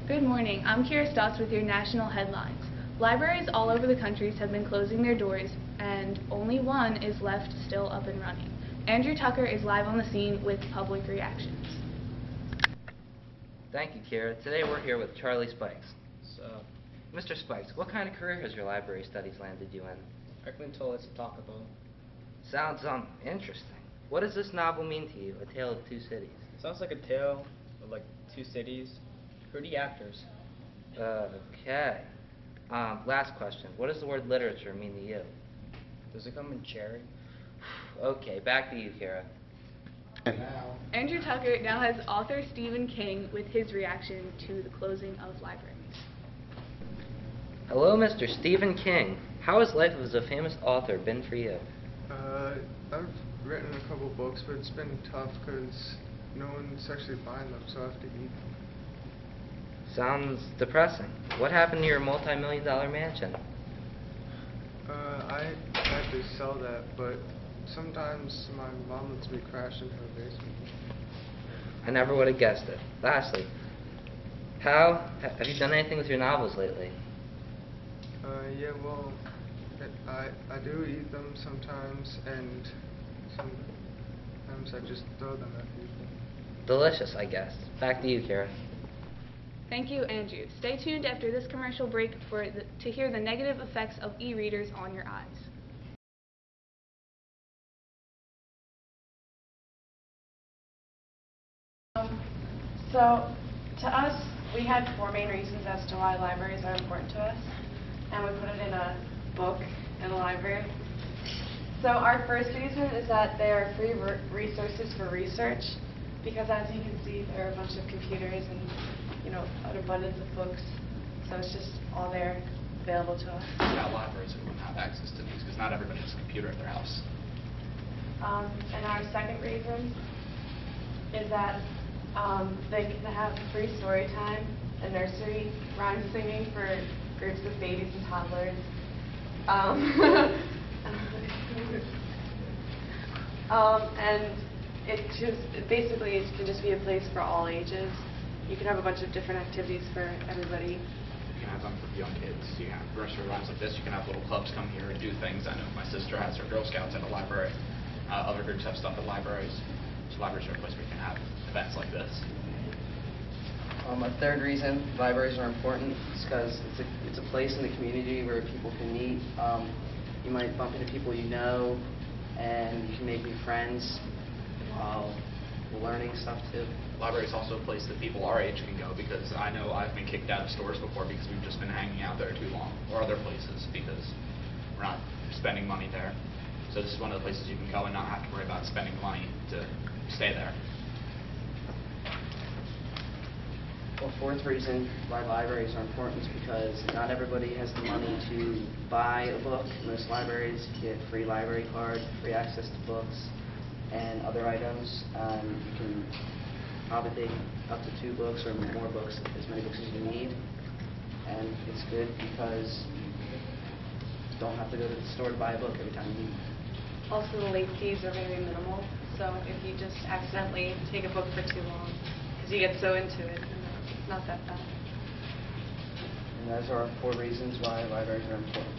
Good morning. I'm Kira Stotts with your national headlines. Libraries all over the country have been closing their doors, and only one is left still up and running. Andrew Tucker is live on the scene with public reactions. Thank you, Kira. Today we're here with Charlie Spikes. So, Mr. Spikes, what kind of career has your library studies landed you in? I've been told it's a talkable. Sounds interesting. What does this novel mean to you, A Tale of Two Cities? Sounds like a tale of like two cities. Who are the actors? Okay. Last question. What does the word literature mean to you? Does it come in cherry? Okay, back to you, Kara. Andrew Tucker now has author Stephen King with his reaction to the closing of libraries. Hello, Mr. Stephen King. How has life as a famous author been for you? I've written a couple books, but it's been tough because no one's actually buying them, so I have to eat them. Sounds depressing. What happened to your multi-million-dollar mansion? I had to sell that, but sometimes my mom lets me crash into her basement. I never would have guessed it. Lastly, have you done anything with your novels lately? Yeah, well, I do eat them sometimes, and sometimes I just throw them at people. Delicious, I guess. Back to you, Kara. Thank you, Andrew. Stay tuned after this commercial break to hear the negative effects of e-readers on your eyes. So, to us, we had four main reasons as to why libraries are important to us, and we put it in a book in the library. So our first reason is that they are free resources for research, because as you can see, there are a bunch of computers and an abundance of books, so it's just all there available to us. Without libraries, we wouldn't have access to these, because not everybody has a computer at their house. And our second reason is that they can have free story time and nursery rhyme singing for groups of babies and toddlers. And it can just be a place for all ages. You can have a bunch of different activities for everybody. You can have them for young kids. You can have nursery rhymes like this. You can have little clubs come here and do things. I know my sister has her Girl Scouts at the library. Other groups have stuff at libraries. So libraries are a place where you can have events like this. A third reason libraries are important is because it's a place in the community where people can meet. You might bump into people you know, and you can make new friends while learning stuff too. Library is also a place that people our age can go, because I know I've been kicked out of stores before because we've just been hanging out there too long, or other places because we're not spending money there. So this is one of the places you can go and not have to worry about spending money to stay there. Well, fourth reason why libraries are important is because not everybody has the money to buy a book. Most libraries get free library card, free access to books, and other items. You can probably take up to 2 books or more books, as many books as you need. And it's good because you don't have to go to the store to buy a book every time you need. Also, the late fees are very minimal, so if you just accidentally take a book for too long, because you get so into it, it's not that bad. And those are 4 reasons why libraries are important.